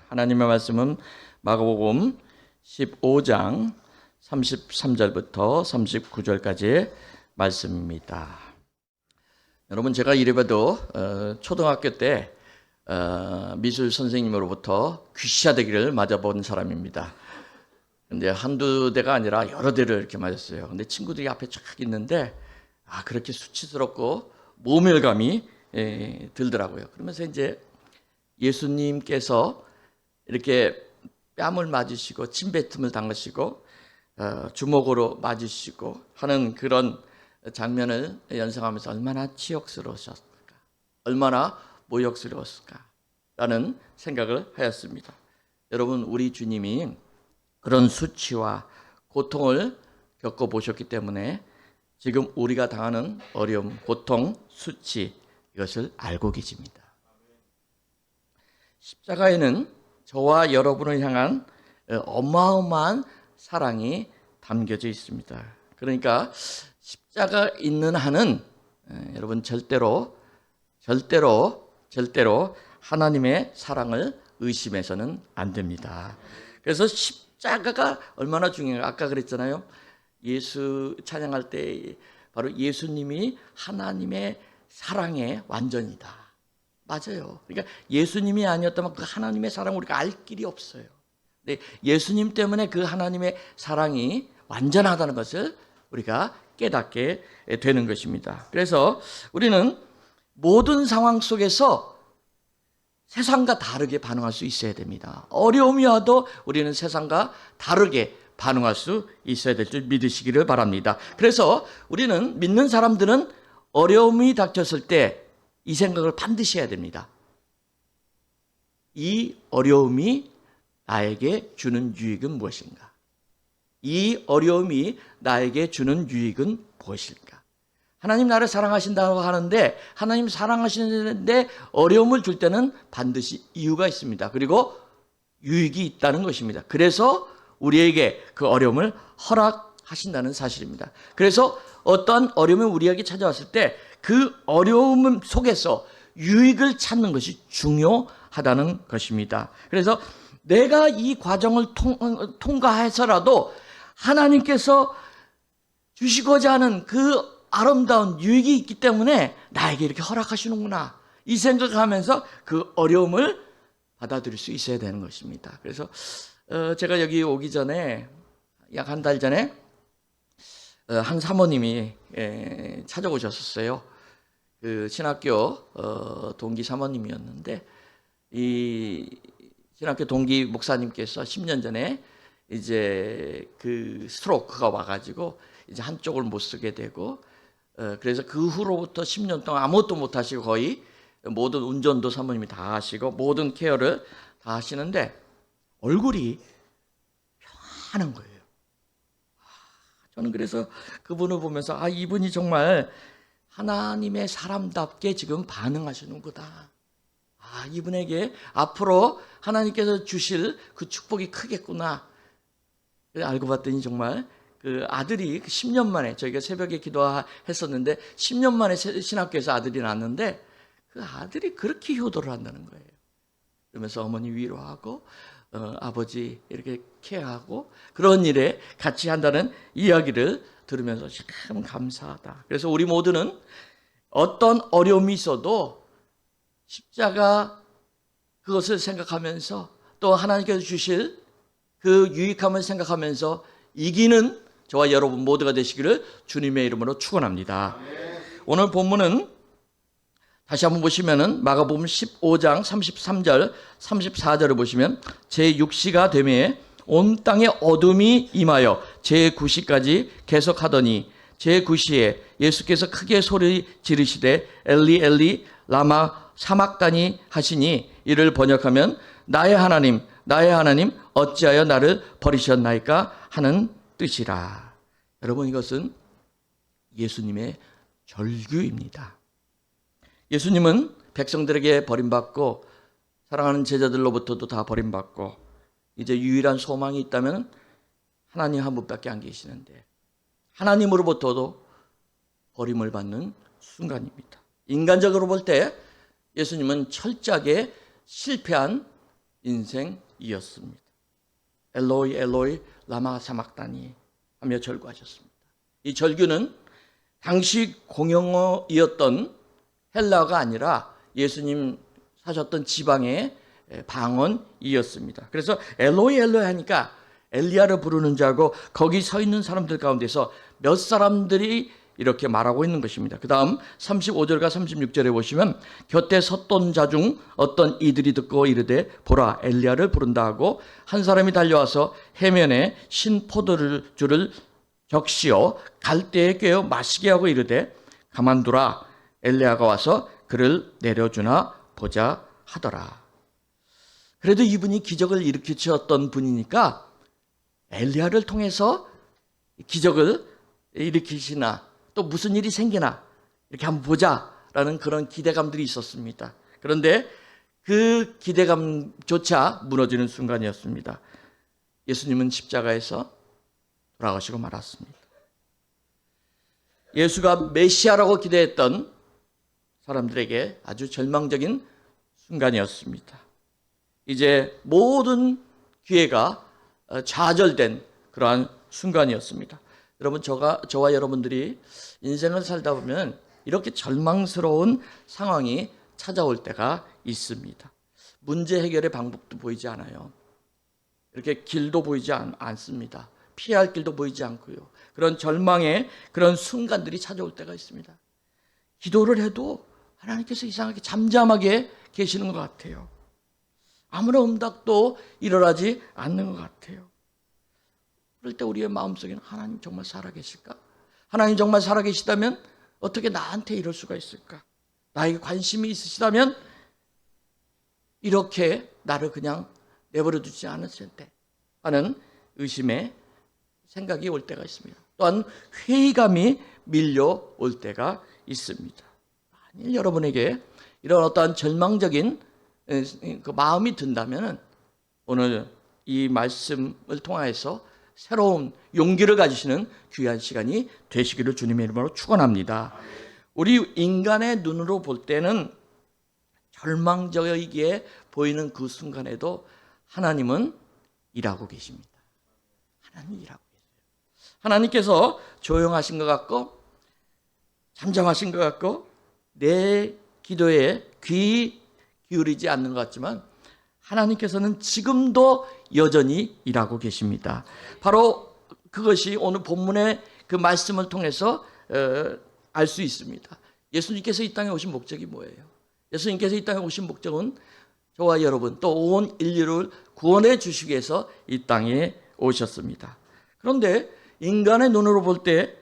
하나님의 말씀은 마가복음 15장 33절부터 39절까지의 말씀입니다. 여러분, 제가 이래봬도 초등학교 때 미술 선생님으로부터 귀시화되기를 맞아본 사람입니다. 근데 한두 대가 아니라 여러 대를 이렇게 맞았어요. 근데 친구들이 앞에 쫙 있는데 그렇게 수치스럽고 모멸감이 들더라고요. 그러면서 이제 예수님께서 이렇게 뺨을 맞으시고 침뱉음을 당하시고 주먹으로 맞으시고 하는 그런 장면을 연상하면서 얼마나 치욕스러우셨을까, 얼마나 모욕스러웠을까라는 생각을 하였습니다. 여러분, 우리 주님이 그런 수치와 고통을 겪어보셨기 때문에 지금 우리가 당하는 어려움, 고통, 수치, 이것을 알고 계십니다. 십자가에는 저와 여러분을 향한 어마어마한 사랑이 담겨져 있습니다. 그러니까 십자가 있는 한은 여러분 절대로 하나님의 사랑을 의심해서는 안 됩니다. 그래서 십자가가 얼마나 중요해요. 아까 그랬잖아요. 예수 찬양할 때 바로 예수님이 하나님의 사랑의 완전이다. 맞아요. 그러니까 예수님이 아니었다면 그 하나님의 사랑을 우리가 알 길이 없어요. 근데 예수님 때문에 그 하나님의 사랑이 완전하다는 것을 우리가 깨닫게 되는 것입니다. 그래서 우리는 모든 상황 속에서 세상과 다르게 반응할 수 있어야 됩니다. 어려움이 와도 우리는 세상과 다르게 반응할 수 있어야 될 줄 믿으시기를 바랍니다. 그래서 우리는 믿는 사람들은 어려움이 닥쳤을 때 이 생각을 반드시 해야 됩니다. 이 어려움이 나에게 주는 유익은 무엇인가? 이 어려움이 나에게 주는 유익은 무엇일까? 하나님 나를 사랑하신다고 하는데 하나님 사랑하시는데 어려움을 줄 때는 반드시 이유가 있습니다. 그리고 유익이 있다는 것입니다. 그래서 우리에게 그 어려움을 허락하신다는 사실입니다. 그래서 어떠한 어려움이 우리에게 찾아왔을 때 그 어려움 속에서 유익을 찾는 것이 중요하다는 것입니다. 그래서 내가 이 과정을 통과해서라도 하나님께서 주시고자 하는 그 아름다운 유익이 있기 때문에 나에게 이렇게 허락하시는구나, 이 생각하면서 그 어려움을 받아들일 수 있어야 되는 것입니다. 그래서 제가 여기 오기 전에 약 한 달 전에 한 사모님이 찾아오셨었어요. 그 신학교 동기 사모님이었는데 이 신학교 동기 목사님께서 10년 전에 이제 그 스트로크가 와가지고 이제 한쪽을 못 쓰게 되고 그래서 그 후로부터 10년 동안 아무것도 못 하시고 거의 모든 운전도 사모님이 다 하시고 모든 케어를 다 하시는데 얼굴이 평안한 거예요. 저는 그래서 그분을 보면서 이분이 정말 하나님의 사람답게 지금 반응하시는구나. 이분에게 앞으로 하나님께서 주실 그 축복이 크겠구나. 알고 봤더니 정말 그 아들이 10년 만에, 저희가 새벽에 기도했었는데 10년 만에 신학교에서 아들이 낳았는데 그 아들이 그렇게 효도를 한다는 거예요. 그러면서 어머니 위로하고 아버지 이렇게 케어하고 그런 일에 같이 한다는 이야기를 들으면서 참 감사하다. 그래서 우리 모두는 어떤 어려움이 있어도 십자가 그것을 생각하면서 또 하나님께서 주실 그 유익함을 생각하면서 이기는 저와 여러분 모두가 되시기를 주님의 이름으로 축원합니다. 오늘 본문은 다시 한번 보시면은 마가복음 15장 33절 34절을 보시면 제6시가 되매 온 땅에 어둠이 임하여 제9시까지 계속하더니 제9시에 예수께서 크게 소리 지르시되 엘리 엘리 라마 사막다니 하시니 이를 번역하면 나의 하나님 어찌하여 나를 버리셨나이까 하는 뜻이라. 여러분, 이것은 예수님의 절규입니다. 예수님은 백성들에게 버림받고 사랑하는 제자들로부터도 다 버림받고 이제 유일한 소망이 있다면 하나님 한 분밖에 안 계시는데 하나님으로부터도 버림을 받는 순간입니다. 인간적으로 볼 때 예수님은 철저하게 실패한 인생이었습니다. 엘로이 엘로이 라마 사막다니 하며 절구하셨습니다. 이 절규는 당시 공용어이었던 헬라어가 아니라 예수님 사셨던 지방의 방언이었습니다. 그래서 엘로이 엘로이 하니까 엘리야를 부르는 줄 알고 거기 서 있는 사람들 가운데서 몇 사람들이 이렇게 말하고 있는 것입니다. 그 다음 35절과 36절에 보시면 곁에 섰던 자 중 어떤 이들이 듣고 이르되 보라 엘리야를 부른다 하고 한 사람이 달려와서 해면에 신 포도주를 적시어 갈대에 꿰어 마시게 하고 이르되 가만두라 엘리야가 와서 그를 내려주나 보자 하더라. 그래도 이분이 기적을 일으키셨던 분이니까 엘리야를 통해서 기적을 일으키시나 또 무슨 일이 생기나 이렇게 한번 보자라는 그런 기대감들이 있었습니다. 그런데 그 기대감조차 무너지는 순간이었습니다. 예수님은 십자가에서 돌아가시고 말았습니다. 예수가 메시아라고 기대했던 사람들에게 아주 절망적인 순간이었습니다. 이제 모든 기회가 좌절된 그러한 순간이었습니다. 여러분, 저와 여러분들이 인생을 살다 보면 이렇게 절망스러운 상황이 찾아올 때가 있습니다. 문제 해결의 방법도 보이지 않아요. 이렇게 길도 보이지 않습니다. 피할 길도 보이지 않고요. 그런 절망의 그런 순간들이 찾아올 때가 있습니다. 기도를 해도 하나님께서 이상하게 잠잠하게 계시는 것 같아요. 아무런 응답도 일어나지 않는 것 같아요. 그럴 때 우리의 마음속에는 하나님 정말 살아계실까? 하나님 정말 살아계시다면 어떻게 나한테 이럴 수가 있을까? 나에게 관심이 있으시다면 이렇게 나를 그냥 내버려 두지 않았을 때 하는 의심의 생각이 올 때가 있습니다. 또한 회의감이 밀려올 때가 있습니다. 만일 여러분에게 이런 어떠한 절망적인 그 마음이 든다면 오늘 이 말씀을 통하여서 새로운 용기를 가지시는 귀한 시간이 되시기를 주님의 이름으로 축원합니다. 우리 인간의 눈으로 볼 때는 절망적이기에 보이는 그 순간에도 하나님은 일하고 계십니다. 하나님 일하고 계세요. 하나님께서 조용하신 것 같고 잠잠하신 것 같고 내 기도에 귀 기울이지 않는 것 같지만 하나님께서는 지금도 여전히 일하고 계십니다. 바로 그것이 오늘 본문의 그 말씀을 통해서 알 수 있습니다. 예수님께서 이 땅에 오신 목적이 뭐예요? 예수님께서 이 땅에 오신 목적은 저와 여러분 또 온 인류를 구원해 주시기 위해서 이 땅에 오셨습니다. 그런데 인간의 눈으로 볼 때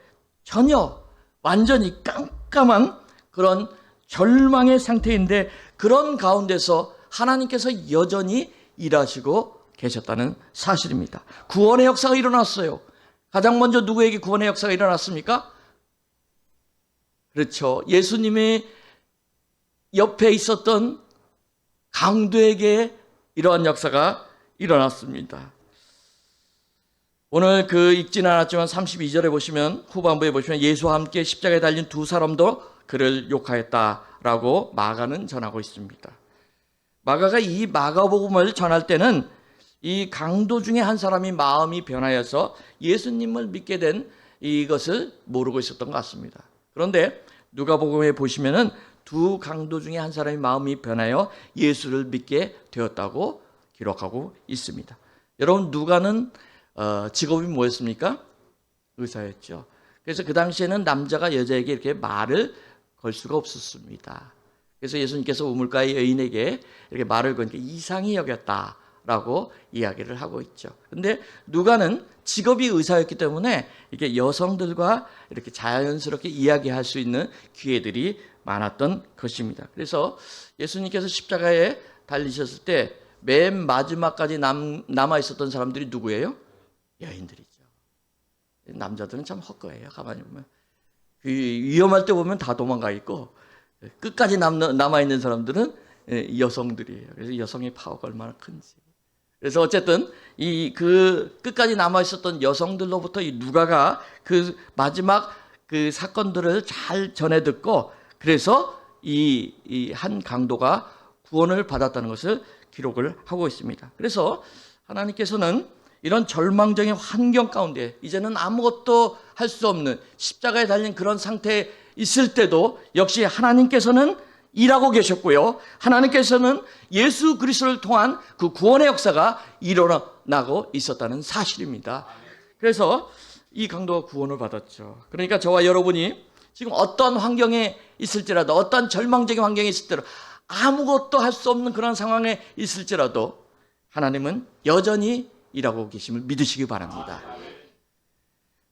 전혀 완전히 깜깜한 그런 절망의 상태인데 그런 가운데서 하나님께서 여전히 일하시고 계셨다는 사실입니다. 구원의 역사가 일어났어요. 가장 먼저 누구에게 구원의 역사가 일어났습니까? 그렇죠. 예수님의 옆에 있었던 강도에게 이러한 역사가 일어났습니다. 오늘 읽지는 않았지만 32절에 보시면 후반부에 보시면 예수와 함께 십자가에 달린 두 사람도 그를 욕하였다라고 마가는 전하고 있습니다. 마가가 이 마가복음을 전할 때는 이 강도 중에 한 사람이 마음이 변하여서 예수님을 믿게 된 이것을 모르고 있었던 것 같습니다. 그런데 누가복음에 보시면은 두 강도 중에 한 사람이 마음이 변하여 예수를 믿게 되었다고 기록하고 있습니다. 여러분, 누가는 직업이 뭐였습니까? 의사였죠. 그래서 그 당시에는 남자가 여자에게 이렇게 말을 걸 수가 없었습니다. 그래서 예수님께서 우물가의 여인에게 이렇게 말을 거니까 이상히 여겼다라고 이야기를 하고 있죠. 그런데 누가는 직업이 의사였기 때문에 이렇게 여성들과 이렇게 자연스럽게 이야기할 수 있는 기회들이 많았던 것입니다. 그래서 예수님께서 십자가에 달리셨을 때 맨 마지막까지 남아 있었던 사람들이 누구예요? 여인들이죠. 남자들은 참 헛거예요. 가만히 보면 위험할 때 보면 다 도망가 있고 끝까지 남아 있는 사람들은 여성들이에요. 그래서 여성의 파워가 얼마나 큰지. 그래서 어쨌든 그 끝까지 남아 있었던 여성들로부터 이 누가가 그 마지막 그 사건들을 잘 전해 듣고 그래서 이 한 강도가 구원을 받았다는 것을 기록을 하고 있습니다. 그래서 하나님께서는 이런 절망적인 환경 가운데 이제는 아무것도 할 수 없는 십자가에 달린 그런 상태에 있을 때도 역시 하나님께서는 일하고 계셨고요. 하나님께서는 예수 그리스도를 통한 그 구원의 역사가 일어나고 있었다는 사실입니다. 그래서 이 강도가 구원을 받았죠. 그러니까 저와 여러분이 지금 어떤 환경에 있을지라도, 어떤 절망적인 환경에 있을지라도, 아무것도 할 수 없는 그런 상황에 있을지라도 하나님은 여전히 일하고 계심을 믿으시기 바랍니다.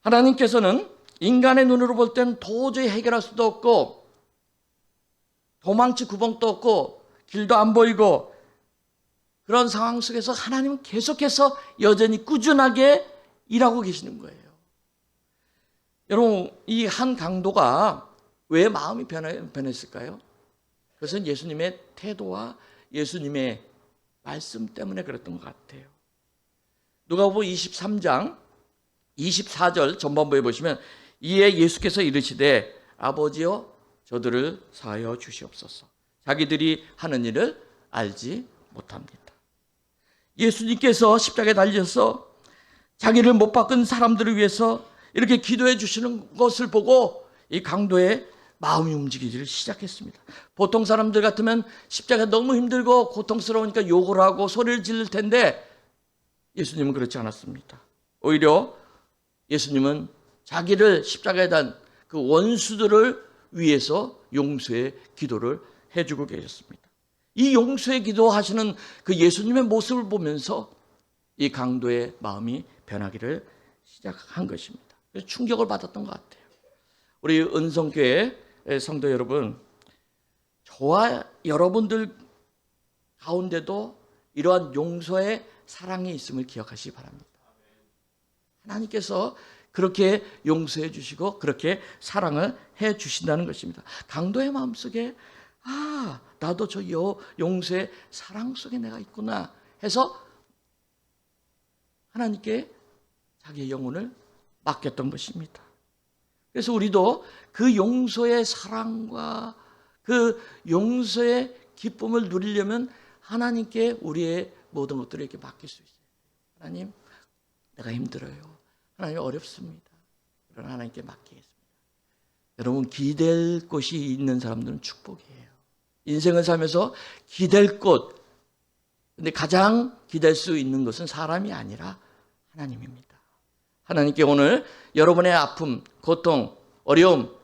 하나님께서는 인간의 눈으로 볼 때는 도저히 해결할 수도 없고 도망칠 구멍도 없고 길도 안 보이고 그런 상황 속에서 하나님은 계속해서 여전히 꾸준하게 일하고 계시는 거예요. 여러분, 이 한 강도가 왜 마음이 변했을까요? 그것은 예수님의 태도와 예수님의 말씀 때문에 그랬던 것 같아요. 누가복음 23장 24절 전반부에 보시면 이에 예수께서 이르시되 아버지여 저들을 사하여 주시옵소서. 자기들이 하는 일을 알지 못합니다. 예수님께서 십자가에 달려서 자기를 못 박은 사람들을 위해서 이렇게 기도해 주시는 것을 보고 이 강도의 마음이 움직이기를 시작했습니다. 보통 사람들 같으면 십자가 너무 힘들고 고통스러우니까 욕을 하고 소리를 지를 텐데 예수님은 그렇지 않았습니다. 오히려 예수님은 자기를 십자가에 단 그 원수들을 위해서 용서의 기도를 해주고 계셨습니다. 이 용서의 기도하시는 그 예수님의 모습을 보면서 이 강도의 마음이 변하기를 시작한 것입니다. 그래서 충격을 받았던 것 같아요. 우리 은성교회 성도 여러분, 저와 여러분들 가운데도 이러한 용서의 사랑이 있음을 기억하시기 바랍니다. 하나님께서 그렇게 용서해 주시고 그렇게 사랑을 해 주신다는 것입니다. 강도의 마음속에 나도 저 용서의 사랑 속에 내가 있구나 해서 하나님께 자기의 영혼을 맡겼던 것입니다. 그래서 우리도 그 용서의 사랑과 그 용서의 기쁨을 누리려면 하나님께 우리의 모든 것들을 이렇게 맡길 수 있어요. 하나님, 내가 힘들어요. 하나님, 어렵습니다. 그러나 하나님께 맡기겠습니다. 여러분, 기댈 곳이 있는 사람들은 축복이에요. 인생을 살면서 기댈 곳, 근데 가장 기댈 수 있는 것은 사람이 아니라 하나님입니다. 하나님께 오늘 여러분의 아픔, 고통, 어려움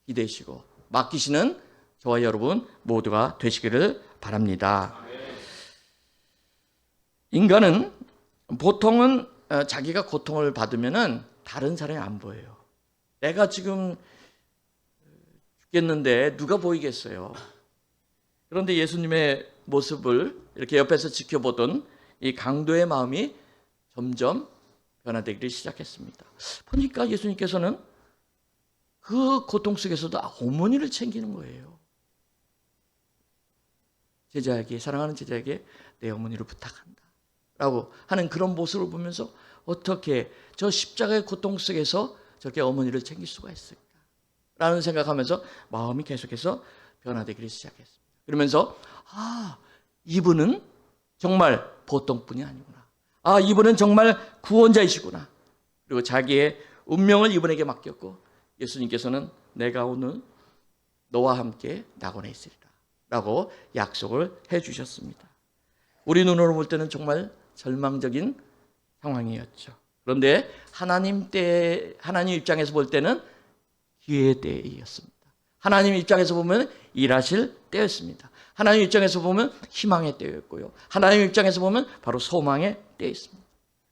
기대시고 맡기시는 저와 여러분 모두가 되시기를 바랍니다. 인간은 보통은 자기가 고통을 받으면은 다른 사람이 안 보여요. 내가 지금 죽겠는데 누가 보이겠어요? 그런데 예수님의 모습을 이렇게 옆에서 지켜보던 이 강도의 마음이 점점 변화되기 시작했습니다. 보니까 예수님께서는 그 고통 속에서도 어머니를 챙기는 거예요. 제자에게, 사랑하는 제자에게 내 어머니를 부탁한다 라고 하는 그런 모습을 보면서 어떻게 저 십자가의 고통 속에서 저렇게 어머니를 챙길 수가 있을까 라는 생각하면서 마음이 계속해서 변화되기 시작했습니다. 그러면서 이분은 정말 보통뿐이 아니구나. 이분은 정말 구원자이시구나. 그리고 자기의 운명을 이분에게 맡겼고 예수님께서는 내가 오늘 너와 함께 낙원에 있으리라 라고 약속을 해 주셨습니다. 우리 눈으로 볼 때는 정말 절망적인 상황이었죠. 그런데 하나님 입장에서 볼 때는 기회의 때였습니다. 하나님 입장에서 보면 일하실 때였습니다. 하나님 입장에서 보면 희망의 때였고요. 하나님 입장에서 보면 바로 소망의 때였습니다.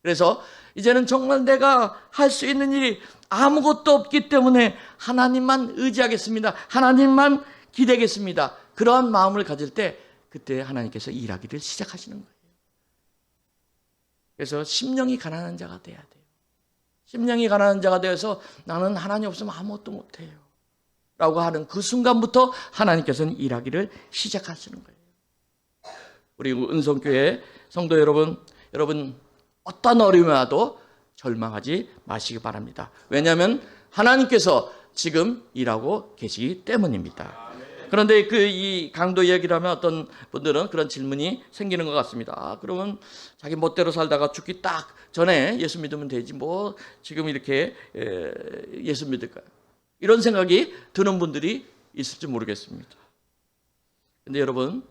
그래서 이제는 정말 내가 할 수 있는 일이 아무것도 없기 때문에 하나님만 의지하겠습니다. 하나님만 기대겠습니다. 그러한 마음을 가질 때 그때 하나님께서 일하기를 시작하시는 거예요. 그래서 심령이 가난한 자가 돼야 돼요. 심령이 가난한 자가 되어서 나는 하나님 없으면 아무것도 못해요 라고 하는 그 순간부터 하나님께서는 일하기를 시작하시는 거예요. 우리 은성교회 성도 여러분 어떤 어려움이 와도 절망하지 마시기 바랍니다. 왜냐하면 하나님께서 지금 일하고 계시기 때문입니다. 그런데 이 강도 이야기를 하면 어떤 분들은 그런 질문이 생기는 것 같습니다. 그러면 자기 멋대로 살다가 죽기 딱 전에 예수 믿으면 되지 뭐 지금 이렇게 예수 믿을까? 이런 생각이 드는 분들이 있을지 모르겠습니다. 근데 여러분,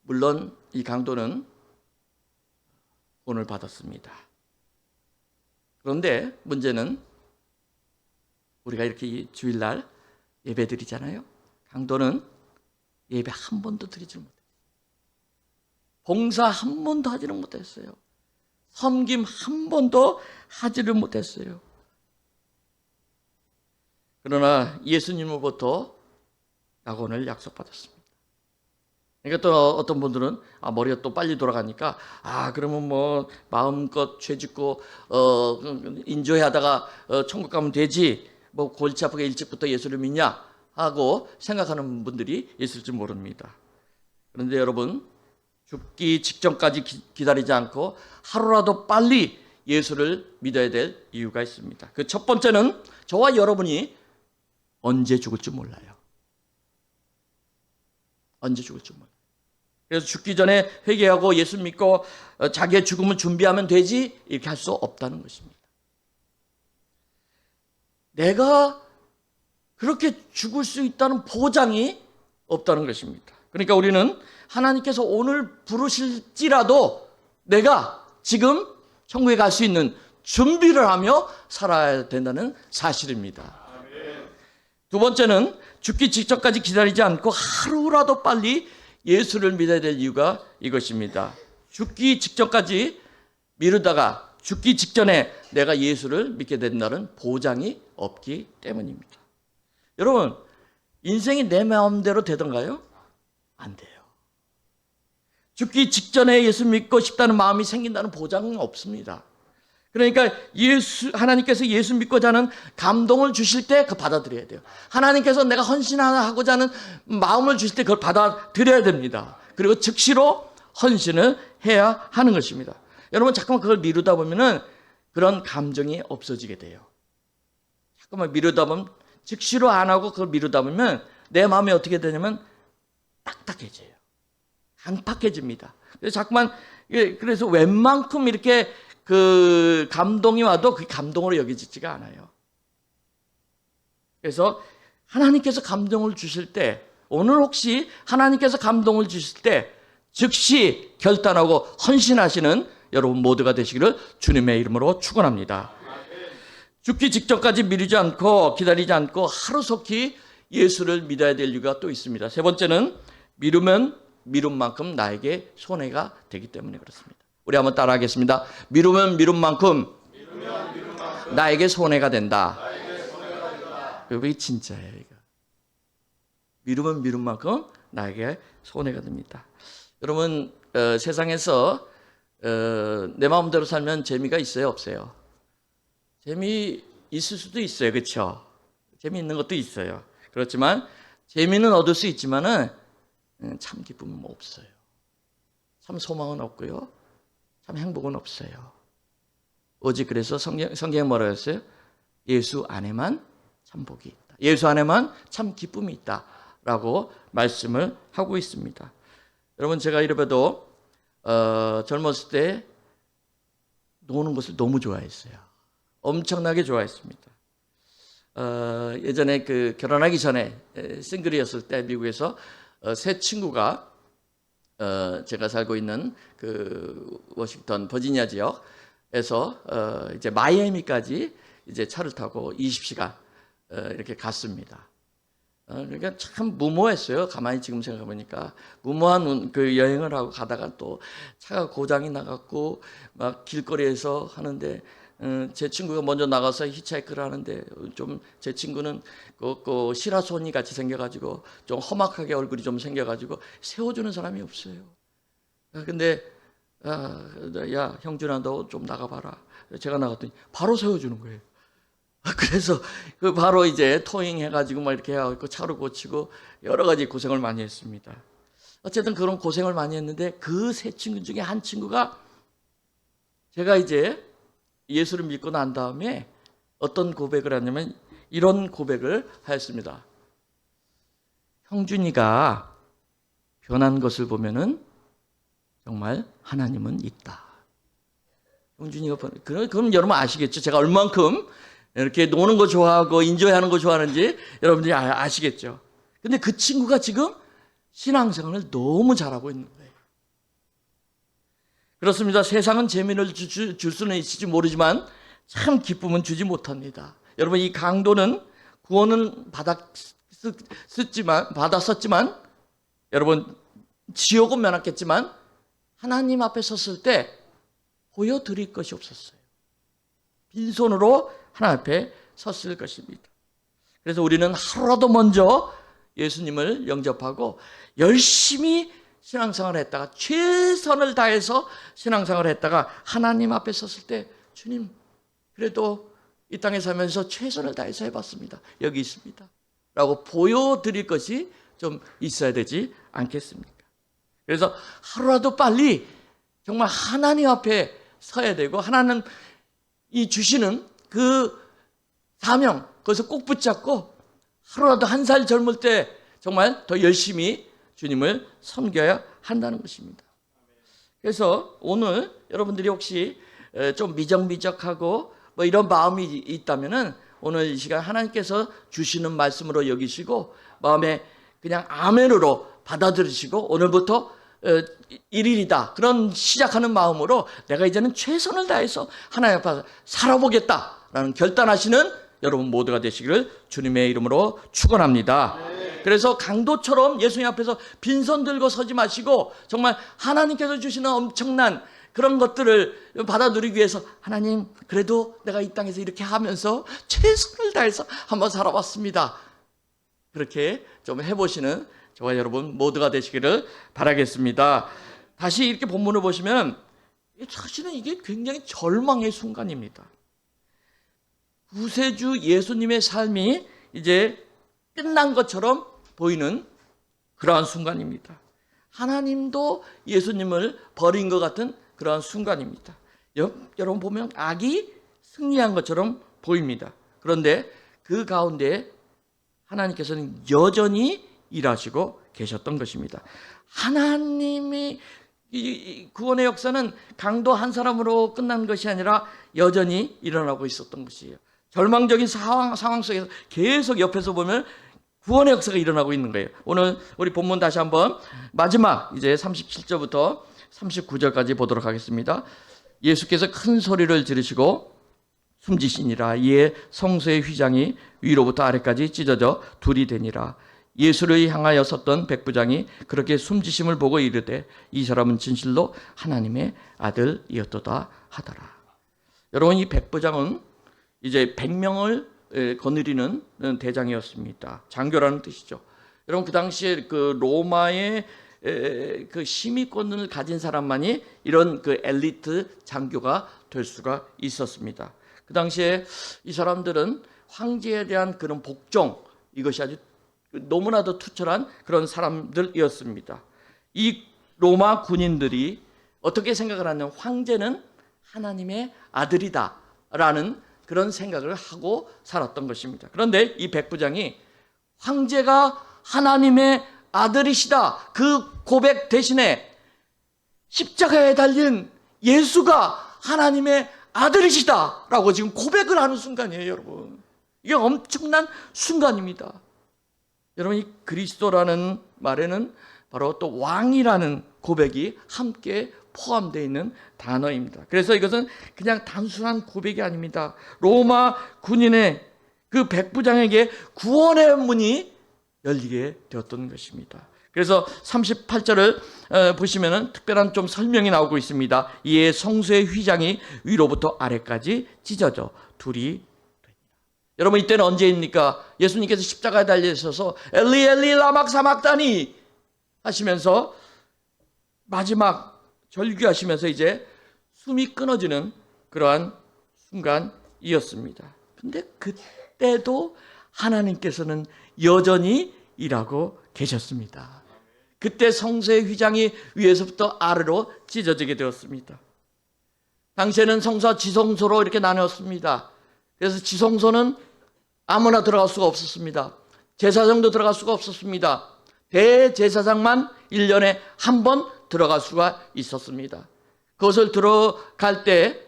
물론 이 강도는 구원을 받았습니다. 그런데 문제는 우리가 이렇게 주일날 예배 드리잖아요. 강도는 예배 한 번도 드리지 못했어요. 봉사 한 번도 하지는 못했어요. 섬김 한 번도 하지를 못했어요. 그러나 예수님으로부터 낙원을 약속받았습니다. 그러니까 또 어떤 분들은 머리가 또 빨리 돌아가니까 그러면 뭐 마음껏 죄짓고 인조하다가 천국 가면 되지 뭐 골치 아프게 일찍부터 예수를 믿냐 하고 생각하는 분들이 있을지 모릅니다. 그런데 여러분, 죽기 직전까지 기다리지 않고 하루라도 빨리 예수를 믿어야 될 이유가 있습니다. 그 첫 번째는 저와 여러분이 언제 죽을지 몰라요. 언제 죽을지 몰라요. 그래서 죽기 전에 회개하고 예수 믿고 자기의 죽음을 준비하면 되지 이렇게 할 수 없다는 것입니다. 내가 그렇게 죽을 수 있다는 보장이 없다는 것입니다. 그러니까 우리는 하나님께서 오늘 부르실지라도 내가 지금 천국에 갈 수 있는 준비를 하며 살아야 된다는 사실입니다. 두 번째는 죽기 직전까지 기다리지 않고 하루라도 빨리 예수를 믿어야 될 이유가 이것입니다. 죽기 직전까지 미루다가 죽기 직전에 내가 예수를 믿게 된다는 보장이 없기 때문입니다. 여러분, 인생이 내 마음대로 되던가요? 안 돼요. 죽기 직전에 예수 믿고 싶다는 마음이 생긴다는 보장은 없습니다. 그러니까 하나님께서 예수 믿고자 하는 감동을 주실 때 그걸 받아들여야 돼요. 하나님께서 내가 헌신하고자 하는 마음을 주실 때 그걸 받아들여야 됩니다. 그리고 즉시로 헌신을 해야 하는 것입니다. 여러분, 잠깐만 그걸 미루다 보면은 그런 감정이 없어지게 돼요. 잠깐만 미루다 보면 즉시로 안 하고 그걸 미루다 보면 내 마음이 어떻게 되냐면 딱딱해져요. 강팍해집니다. 그래서 웬만큼 이렇게 그 감동이 와도 그 감동으로 여겨지지가 않아요. 그래서 하나님께서 감동을 주실 때, 오늘 혹시 하나님께서 감동을 주실 때 즉시 결단하고 헌신하시는 여러분 모두가 되시기를 주님의 이름으로 축원합니다. 죽기 직전까지 미루지 않고 기다리지 않고 하루속히 예수를 믿어야 될 이유가 또 있습니다. 세 번째는 미루면 미룬 만큼 나에게 손해가 되기 때문에 그렇습니다. 우리 한번 따라하겠습니다. 미루면 미룬 만큼 나에게 손해가 된다. 이게 진짜예요. 이거. 미루면 미룬 만큼 나에게 손해가 됩니다. 여러분, 세상에서 내 마음대로 살면 재미가 있어요, 없어요? 재미 있을 수도 있어요, 그렇죠? 재미있는 것도 있어요. 그렇지만 재미는 얻을 수 있지만은 참 기쁨은 없어요. 참 소망은 없고요. 참 행복은 없어요. 오직 그래서 성경에 뭐라고 했어요? 예수 안에만 참 복이 있다. 예수 안에만 참 기쁨이 있다라고 말씀을 하고 있습니다. 여러분, 제가 이래봬도 젊었을 때 노는 것을 너무 좋아했어요. 엄청나게 좋아했습니다. 예전에 결혼하기 전에 싱글이었을 때 미국에서 새 친구가 제가 살고 있는 워싱턴 버지니아 지역에서 이제 마이애미까지 이제 차를 타고 20시간 이렇게 갔습니다. 그러니까 참 무모했어요. 가만히 지금 생각해 보니까 무모한 그 여행을 하고 가다가 또 차가 고장이 나갔고 막 길거리에서 하는데 제 친구가 먼저 나가서 히치하이크를 하는데 좀 제 친구는 그 시라소니 같이 생겨가지고 좀 험악하게 얼굴이 좀 생겨가지고 세워주는 사람이 없어요. 근데 야 형준아 너 좀 나가봐라. 제가 나갔더니 바로 세워주는 거예요. 그래서 바로 이제 토잉 해가지고 막 이렇게 해가지고 차로 고치고 여러 가지 고생을 많이 했습니다. 어쨌든 그런 고생을 많이 했는데 그 세 친구 중에 한 친구가 제가 이제 예수를 믿고 난 다음에 어떤 고백을 하냐면 이런 고백을 하였습니다. 형준이가 변한 것을 보면은 정말 하나님은 있다. 형준이가 그럼 여러분 아시겠죠? 제가 얼만큼 이렇게 노는 거 좋아하고 인조하는 거 좋아하는지 여러분들이 아시겠죠? 근데 그 친구가 지금 신앙생활을 너무 잘하고 있는 거예요. 그렇습니다. 세상은 재미를 줄 수는 있을지 모르지만 참 기쁨은 주지 못합니다. 여러분, 이 강도는 구원은 받았었지만 여러분, 지옥은 면했겠지만 하나님 앞에 섰을 때 보여드릴 것이 없었어요. 빈손으로 하나님 앞에 섰을 것입니다. 그래서 우리는 하루라도 먼저 예수님을 영접하고 열심히 신앙생활을 했다가 최선을 다해서 신앙생활을 했다가 하나님 앞에 섰을 때 주님, 그래도 이 땅에 살면서 최선을 다해서 해봤습니다. 여기 있습니다. 라고 보여드릴 것이 좀 있어야 되지 않겠습니까? 그래서 하루라도 빨리 정말 하나님 앞에 서야 되고 하나님 이 주시는 그 사명 거기서 꼭 붙잡고 하루라도 한 살 젊을 때 정말 더 열심히 주님을 섬겨야 한다는 것입니다. 그래서 오늘 여러분들이 혹시 좀 미적미적하고 뭐 이런 마음이 있다면은 오늘 이 시간 하나님께서 주시는 말씀으로 여기시고 마음에 그냥 아멘으로 받아들이시고 오늘부터 1일이다. 그런 시작하는 마음으로 내가 이제는 최선을 다해서 하나님 앞에 살아보겠다라는 결단하시는 여러분 모두가 되시기를 주님의 이름으로 축원합니다. 그래서 강도처럼 예수님 앞에서 빈손 들고 서지 마시고 정말 하나님께서 주시는 엄청난 그런 것들을 받아들이기 위해서 하나님, 그래도 내가 이 땅에서 이렇게 하면서 최선을 다해서 한번 살아봤습니다. 그렇게 좀 해보시는 저와 여러분 모두가 되시기를 바라겠습니다. 다시 이렇게 본문을 보시면 사실은 이게 굉장히 절망의 순간입니다. 구세주 예수님의 삶이 이제 끝난 것처럼 보이는 그러한 순간입니다. 하나님도 예수님을 버린 것 같은 그러한 순간입니다. 여러분 보면 악이 승리한 것처럼 보입니다. 그런데 그 가운데 하나님께서는 여전히 일하시고 계셨던 것입니다. 하나님의 구원의 역사는 강도 한 사람으로 끝난 것이 아니라 여전히 일어나고 있었던 것이에요. 절망적인 상황 속에서 계속 옆에서 보면 구원의 역사가 일어나고 있는 거예요. 오늘 우리 본문 다시 한번 마지막 이제 37절부터 39절까지 보도록 하겠습니다. 예수께서 큰 소리를 지르시고 숨지시니라. 이에 성소의 휘장이 위로부터 아래까지 찢어져 둘이 되니라. 예수를 향하여 섰던 백부장이 그렇게 숨지심을 보고 이르되 이 사람은 진실로 하나님의 아들이었도다 하더라. 여러분, 이 백부장은 이제 100명을 거느리는 대장이었습니다. 장교라는 뜻이죠. 여러분, 그 당시에 그 로마의 그 심의권을 가진 사람만이 이런 그 엘리트 장교가 될 수가 있었습니다. 그 당시에 이 사람들은 황제에 대한 그런 복종, 이것이 아주 너무나도 투철한 그런 사람들이었습니다. 이 로마 군인들이 어떻게 생각을 하냐면 황제는 하나님의 아들이다라는 그런 생각을 하고 살았던 것입니다. 그런데 이 백부장이 황제가 하나님의 아들이시다, 그 고백 대신에 십자가에 달린 예수가 하나님의 아들이시다라고 지금 고백을 하는 순간이에요, 여러분. 이게 엄청난 순간입니다. 여러분, 이 그리스도라는 말에는 바로 또 왕이라는 고백이 함께 포함되어 있는 단어입니다. 그래서 이것은 그냥 단순한 고백이 아닙니다. 로마 군인의 그 백부장에게 구원의 문이 열리게 되었던 것입니다. 그래서 38절을 보시면은 특별한 좀 설명이 나오고 있습니다. 이에 성소의 휘장이 위로부터 아래까지 찢어져 둘이 됩니다. 여러분, 이때는 언제입니까? 예수님께서 십자가에 달리셔서 엘리 엘리 라막 사막다니 하시면서 마지막 절규하시면서 이제 숨이 끊어지는 그러한 순간이었습니다. 근데 그때도 하나님께서는 여전히 일하고 계셨습니다. 그때 성소의 휘장이 위에서부터 아래로 찢어지게 되었습니다. 당시에는 성소와 지성소로 이렇게 나누었습니다. 그래서 지성소는 아무나 들어갈 수가 없었습니다. 제사장도 들어갈 수가 없었습니다. 대제사장만 1년에 한 번 들어갈 수가 있었습니다. 그것을 들어갈 때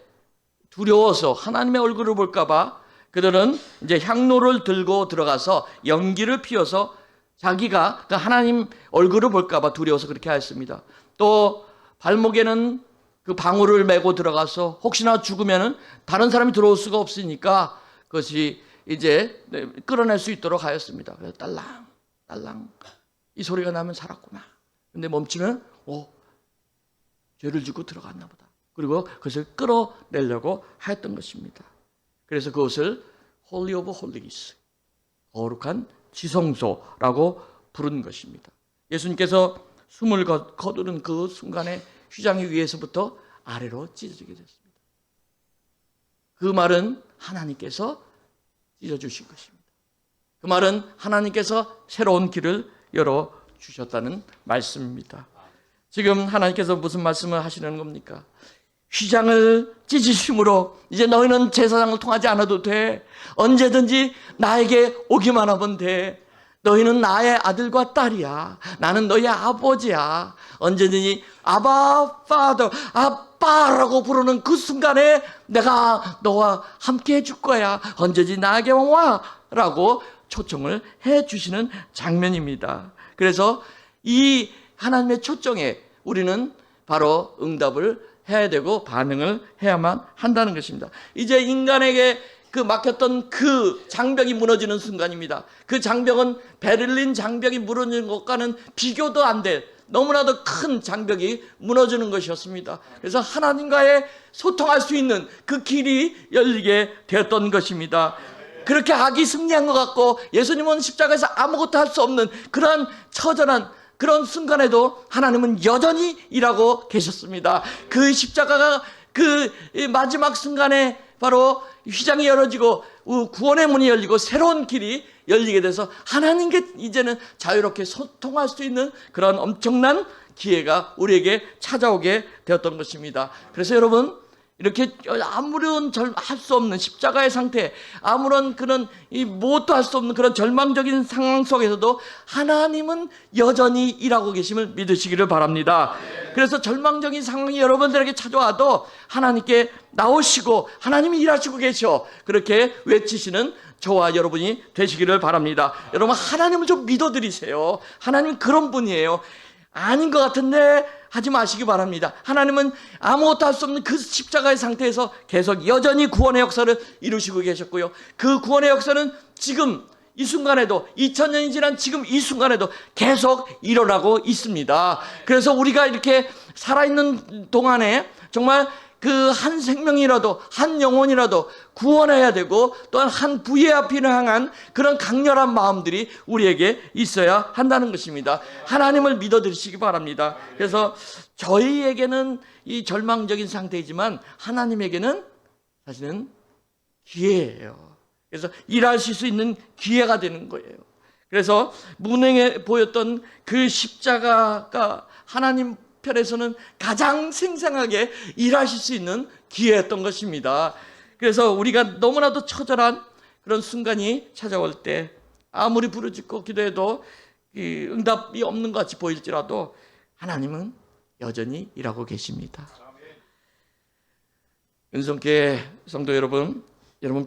두려워서 하나님의 얼굴을 볼까봐 그들은 이제 향로를 들고 들어가서 연기를 피워서 자기가 그 하나님 얼굴을 볼까봐 두려워서 그렇게 하였습니다. 또 발목에는 그 방울을 메고 들어가서 혹시나 죽으면은 다른 사람이 들어올 수가 없으니까 그것이 이제 끌어낼 수 있도록 하였습니다. 그래서 딸랑 딸랑 이 소리가 나면 살았구나. 근데 멈추면 죄를 짓고 들어갔나 보다. 그리고 그것을 끌어내려고 하였던 것입니다. 그래서 그것을 Holy of Holies, 거룩한 지성소라고 부른 것입니다. 예수님께서 숨을 거두는 그 순간에 휘장이 위에서부터 아래로 찢어지게 됐습니다. 그 말은 하나님께서 찢어주신 것입니다. 그 말은 하나님께서 새로운 길을 열어주셨다는 말씀입니다. 지금 하나님께서 무슨 말씀을 하시는 겁니까? 휘장을 찢으심으로 이제 너희는 제사장을 통하지 않아도 돼. 언제든지 나에게 오기만 하면 돼. 너희는 나의 아들과 딸이야. 나는 너희의 아버지야. 언제든지 아바 파더, 아빠라고 부르는 그 순간에 내가 너와 함께 해줄 거야. 언제든지 나에게 와 라고 초청을 해주시는 장면입니다. 그래서 이 하나님의 초청에 우리는 바로 응답을 해야 되고 반응을 해야만 한다는 것입니다. 이제 인간에게 그 막혔던 그 장벽이 무너지는 순간입니다. 그 장벽은 베를린 장벽이 무너지는 것과는 비교도 안 될 너무나도 큰 장벽이 무너지는 것이었습니다. 그래서 하나님과의 소통할 수 있는 그 길이 열리게 되었던 것입니다. 그렇게 악이 승리한 것 같고 예수님은 십자가에서 아무것도 할 수 없는 그런 처절한 그런 순간에도 하나님은 여전히 일하고 계셨습니다. 그 십자가가 그 마지막 순간에 바로 휘장이 열어지고 구원의 문이 열리고 새로운 길이 열리게 돼서 하나님께 이제는 자유롭게 소통할 수 있는 그런 엄청난 기회가 우리에게 찾아오게 되었던 것입니다. 그래서 여러분 이렇게 아무런 할 수 없는 십자가의 상태, 아무런 그런 무엇도 할 수 없는 그런 절망적인 상황 속에서도 하나님은 여전히 일하고 계심을 믿으시기를 바랍니다. 그래서 절망적인 상황이 여러분들에게 찾아와도 하나님께 나오시고 하나님이 일하시고 계셔 그렇게 외치시는 저와 여러분이 되시기를 바랍니다. 여러분 하나님을 좀 믿어드리세요. 하나님은 그런 분이에요. 아닌 것 같은데 하지 마시기 바랍니다. 하나님은 아무것도 할 수 없는 그 십자가의 상태에서 계속 여전히 구원의 역사를 이루시고 계셨고요. 그 구원의 역사는 지금 이 순간에도 2000년이 지난 지금 이 순간에도 계속 일어나고 있습니다. 그래서 우리가 이렇게 살아있는 동안에 정말 그 한 생명이라도 한 영혼이라도 구원해야 되고 또한 한 부의 앞을 향한 그런 강렬한 마음들이 우리에게 있어야 한다는 것입니다. 하나님을 믿어드리시기 바랍니다. 그래서 저희에게는 이 절망적인 상태이지만 하나님에게는 사실은 기회예요. 그래서 일하실 수 있는 기회가 되는 거예요. 그래서 무능해 보였던 그 십자가가 하나님 편에서는 가장 생생하게 일하실 수 있는 기회였던 것입니다. 그래서 우리가 너무나도 처절한 그런 순간이 찾아올 때 아무리 부르짖고 기도해도 응답이 없는 것 같이 보일지라도 하나님은 여전히 일하고 계십니다. 은성교회 성도 여러분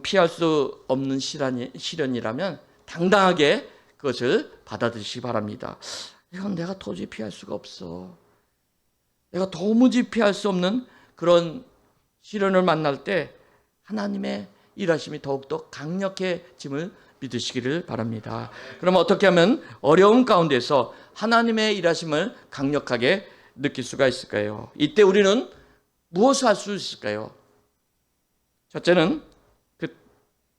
피할 수 없는 시련이라면 당당하게 그것을 받아들이시기 바랍니다. 이건 내가 도저히 피할 수가 없어. 내가 도무지 피할 수 없는 그런 시련을 만날 때 하나님의 일하심이 더욱더 강력해짐을 믿으시기를 바랍니다. 그럼 어떻게 하면 어려움 가운데서 하나님의 일하심을 강력하게 느낄 수가 있을까요? 이때 우리는 무엇을 할 수 있을까요? 첫째는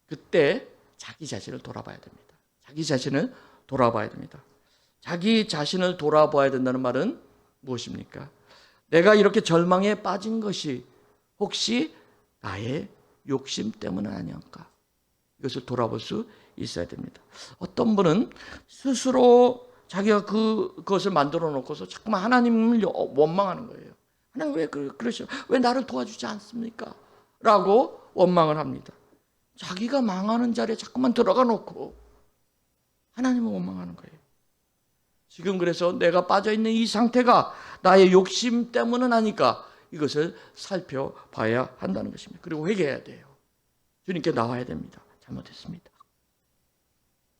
그때 자기 자신을 돌아봐야 됩니다. 자기 자신을 돌아봐야 됩니다. 자기 자신을 돌아봐야 된다는 말은 무엇입니까? 내가 이렇게 절망에 빠진 것이 혹시 나의 욕심 때문은 아니었까? 이것을 돌아볼 수 있어야 됩니다. 어떤 분은 스스로 자기가 그것을 만들어 놓고서 자꾸만 하나님을 원망하는 거예요. 하나님 왜 그러셔? 왜 나를 도와주지 않습니까? 라고 원망을 합니다. 자기가 망하는 자리에 자꾸만 들어가 놓고 하나님을 원망하는 거예요. 지금 그래서 내가 빠져있는 이 상태가 나의 욕심 때문은 아니까 이것을 살펴봐야 한다는 것입니다. 그리고 회개해야 돼요. 주님께 나와야 됩니다. 잘못했습니다.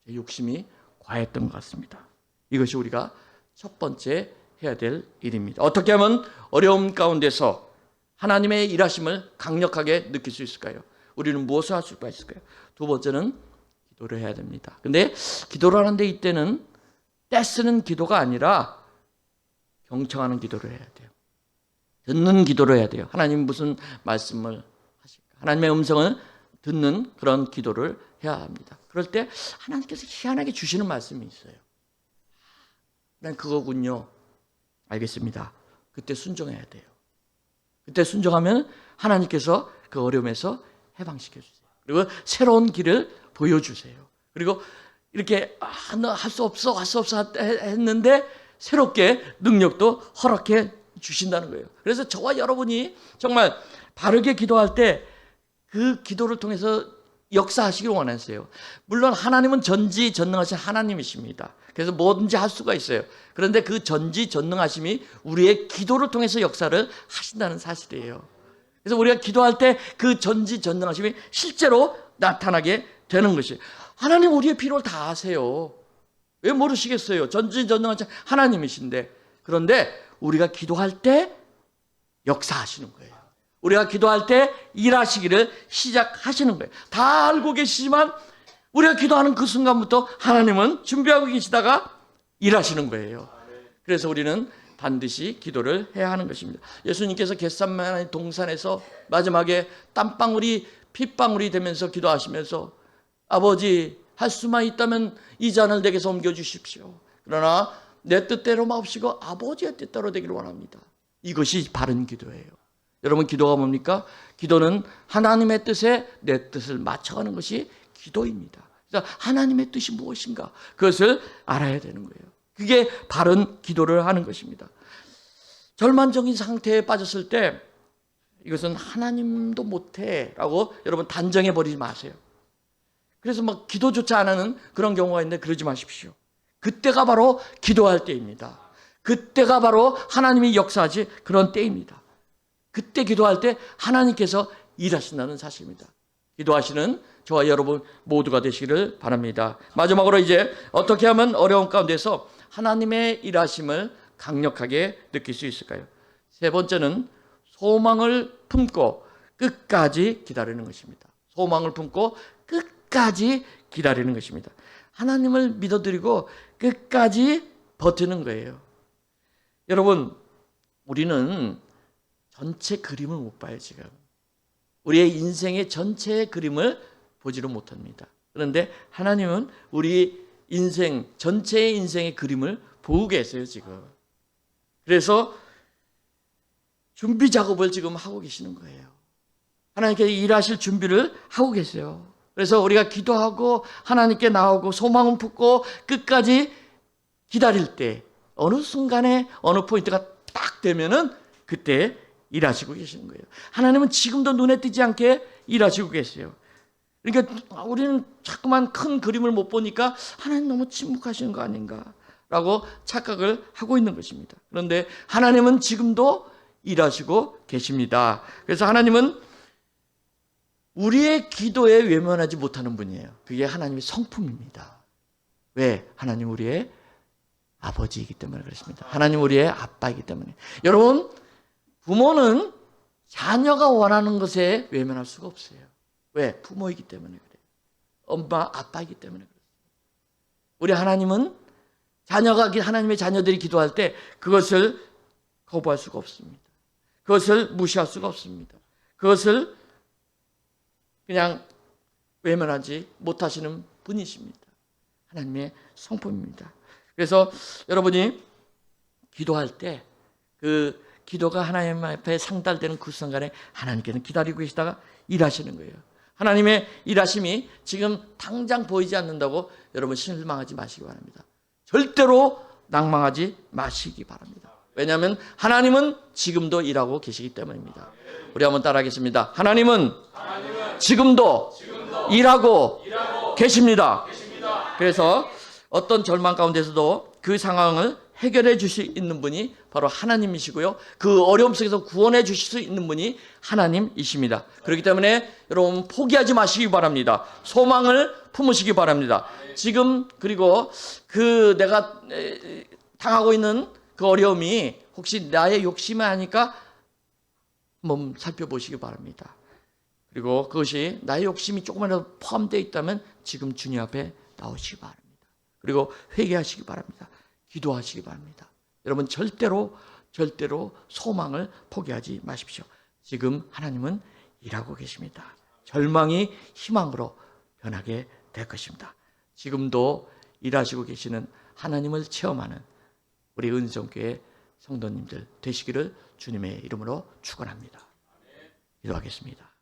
제 욕심이 과했던 것 같습니다. 이것이 우리가 첫 번째 해야 될 일입니다. 어떻게 하면 어려움 가운데서 하나님의 일하심을 강력하게 느낄 수 있을까요? 우리는 무엇을 할 수가 있을까요? 두 번째는 기도를 해야 됩니다. 근데 기도를 하는데 이때는 떼쓰는 기도가 아니라 경청하는 기도를 해야 돼요. 듣는 기도를 해야 돼요. 하나님 무슨 말씀을 하실까? 하나님의 음성을 듣는 그런 기도를 해야 합니다. 그럴 때 하나님께서 희한하게 주시는 말씀이 있어요. 난 그거군요. 알겠습니다. 그때 순종해야 돼요. 그때 순종하면 하나님께서 그 어려움에서 해방시켜 주세요. 그리고 새로운 길을 보여주세요. 그리고 이렇게 너 할 수 없어 했는데 새롭게 능력도 허락해 주신다는 거예요. 그래서 저와 여러분이 정말 바르게 기도할 때 그 기도를 통해서 역사하시길 원하세요. 물론 하나님은 전지전능하신 하나님이십니다. 그래서 뭐든지 할 수가 있어요. 그런데 그 전지전능하심이 우리의 기도를 통해서 역사를 하신다는 사실이에요. 그래서 우리가 기도할 때 그 전지전능하심이 실제로 나타나게 되는 것이에요. 하나님 우리의 필요를 다 아세요. 왜 모르시겠어요? 전지전능하신 하나님이신데. 그런데 우리가 기도할 때 역사하시는 거예요. 우리가 기도할 때 일하시기를 시작하시는 거예요. 다 알고 계시지만 우리가 기도하는 그 순간부터 하나님은 준비하고 계시다가 일하시는 거예요. 그래서 우리는 반드시 기도를 해야 하는 것입니다. 예수님께서 겟세마네 동산에서 마지막에 땀방울이 핏방울이 되면서 기도하시면서 아버지 할 수만 있다면 이 잔을 내게서 옮겨주십시오. 그러나 내 뜻대로 마옵시고 아버지의 뜻대로 되기를 원합니다. 이것이 바른 기도예요. 여러분 기도가 뭡니까? 기도는 하나님의 뜻에 내 뜻을 맞춰가는 것이 기도입니다. 그래서 하나님의 뜻이 무엇인가? 그것을 알아야 되는 거예요. 그게 바른 기도를 하는 것입니다. 절망적인 상태에 빠졌을 때 이것은 하나님도 못해 라고 여러분 단정해 버리지 마세요. 그래서 막 기도조차 안 하는 그런 경우가 있는데 그러지 마십시오. 그때가 바로 기도할 때입니다. 그때가 바로 하나님이 역사하시 그런 때입니다. 그때 기도할 때 하나님께서 일하신다는 사실입니다. 기도하시는 저와 여러분 모두가 되시기를 바랍니다. 마지막으로 이제 어떻게 하면 어려운 가운데서 하나님의 일하심을 강력하게 느낄 수 있을까요? 세 번째는 소망을 품고 끝까지 기다리는 것입니다. 소망을 품고 끝까지 기다리는 것입니다. 하나님을 믿어드리고 끝까지 버티는 거예요. 여러분 우리는 전체 그림을 못 봐요. 지금 우리의 인생의 전체 그림을 보지를 못합니다. 그런데 하나님은 우리 인생 전체의 인생의 그림을 보고 계세요. 지금 그래서 준비 작업을 지금 하고 계시는 거예요. 하나님께서 일하실 준비를 하고 계세요. 그래서 우리가 기도하고 하나님께 나오고 소망을 품고 끝까지 기다릴 때 어느 순간에 어느 포인트가 딱 되면은 그때 일하시고 계시는 거예요. 하나님은 지금도 눈에 띄지 않게 일하시고 계세요. 그러니까 우리는 자꾸만 큰 그림을 못 보니까 하나님 너무 침묵하시는 거 아닌가라고 착각을 하고 있는 것입니다. 그런데 하나님은 지금도 일하시고 계십니다. 그래서 하나님은 우리의 기도에 외면하지 못하는 분이에요. 그게 하나님의 성품입니다. 왜? 하나님 우리의 아버지이기 때문에 그렇습니다. 하나님 우리의 아빠이기 때문에. 여러분 부모는 자녀가 원하는 것에 외면할 수가 없어요. 왜? 부모이기 때문에 그래요. 엄마, 아빠이기 때문에 그렇습니다. 우리 하나님은 하나님의 자녀들이 기도할 때 그것을 거부할 수가 없습니다. 그것을 무시할 수가 없습니다. 그것을 그냥 외면하지 못하시는 분이십니다. 하나님의 성품입니다. 그래서 여러분이 기도할 때 그 기도가 하나님 앞에 상달되는 그 순간에 하나님께는 기다리고 계시다가 일하시는 거예요. 하나님의 일하심이 지금 당장 보이지 않는다고 여러분 실망하지 마시기 바랍니다. 절대로 낭망하지 마시기 바랍니다. 왜냐하면 하나님은 지금도 일하고 계시기 때문입니다. 우리 한번 따라하겠습니다. 하나님은 지금도 일하고 계십니다. 그래서 어떤 절망 가운데서도 그 상황을 해결해 주실 수 있는 분이 바로 하나님이시고요. 그 어려움 속에서 구원해 주실 수 있는 분이 하나님이십니다. 그렇기 때문에 여러분 포기하지 마시기 바랍니다. 소망을 품으시기 바랍니다. 지금 그리고 그 내가 당하고 있는 그 어려움이 혹시 나의 욕심이 아닐까 한번 살펴보시기 바랍니다. 그리고 그것이 나의 욕심이 조금이라도 포함되어 있다면 지금 주님 앞에 나오시기 바랍니다. 그리고 회개하시기 바랍니다. 기도하시기 바랍니다. 여러분 절대로 소망을 포기하지 마십시오. 지금 하나님은 일하고 계십니다. 절망이 희망으로 변하게 될 것입니다. 지금도 일하시고 계시는 하나님을 체험하는 우리 은성교회 성도님들 되시기를 주님의 이름으로 축원합니다. 기도하겠습니다.